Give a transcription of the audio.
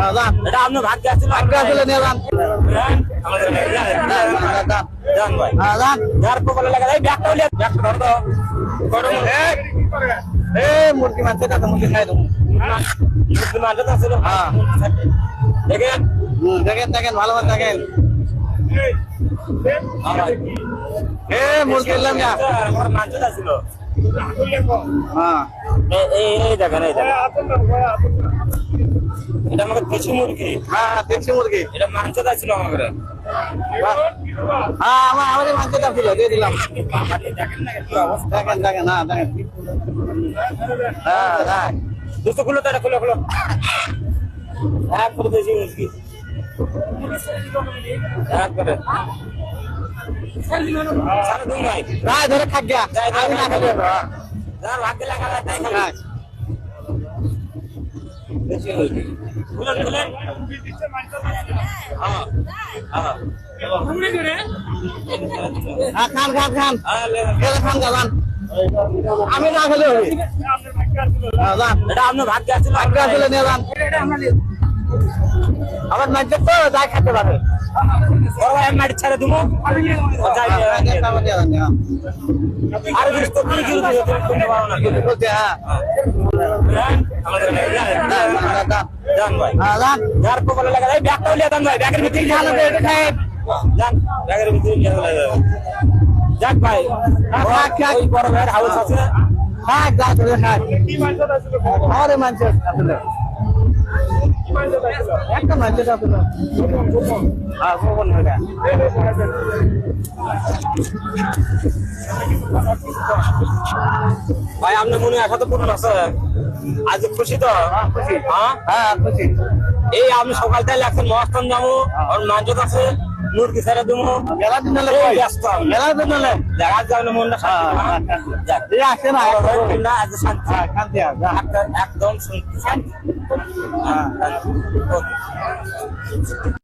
যান এটা আপনার ভাগ্য আছে ভাগ্য আসলে নিয়ে যান যান ভাই যান যার কপালে লাগা যায় ব্যাগটা হলে ব্যাগটা ধর দাও গরম মুরগি মানছে কাকা মুরগি খাই দেবো মুসলিম মানতে আছে হ্যাঁ দেখেন দেখেন দেখেন ভালো ভালো দেখেন মুরগি এলাম না আমার মানতে ছিল হ্যাঁ এই দেখেন এই দেখেন এটা আমাকে দেশি মুরগি হ্যাঁ দেখছি মুরগি এটা মাংস ছিল আমাকে হ্যাঁ আমাদের মানছে ছিল দিয়ে দিলাম দেখেন না কি অবস্থা দেখেন দেখেন হ্যাঁ দেখেন হ্যাঁ হ্যাঁ দুটো খুলো তো এটা খুলো খুলো এক করে দেশি মুরগি এক করে সারা দুই নাই রায় ধরে খাক গিয়া আমি না খাবে যার ভাগ্যে লাগা যায় তাই খাবে দেশি মুরগি খুলেন খুলেন হ্যাঁ হ্যাঁ খান খান খান হ্যাঁ খান গালান আমি না খেলে হবে যান এটা আপনার ভাগ্য আছে ভাগ্য আসলে নিয়ে যান আমার মাঝে তো যাই খেতে পারে মাটি ছাড়া দিব আর তো কি কি জান ভাই যার কপালে লাগা যায় ব্যাগটা হলে দাম ভাই ব্যাগের ভিতরে জান ব্যাগের ভিতরে যাক ভাই ওই বড় ভাইয়ের হাউস আছে খাক যা করে খাক আমাদের মানছে আসলে একটা মানছে আসলে হ্যাঁ কোন হইলা ভাই আপনার মনে আশা তো পূরণ আছে আজ খুশি তো খুশি হ্যাঁ হ্যাঁ খুশি এই আমি সকাল থেকে লাগছেন মহাস্থান যাবো আর মাঞ্জত আছে মুরগি ছেড়ে দেবো মেলা দিন হলে ব্যস্ত মেলা দিন হলে দেখা যাবে মনটা শান্তি আসে না শান্তি শান্তি একদম শান্তি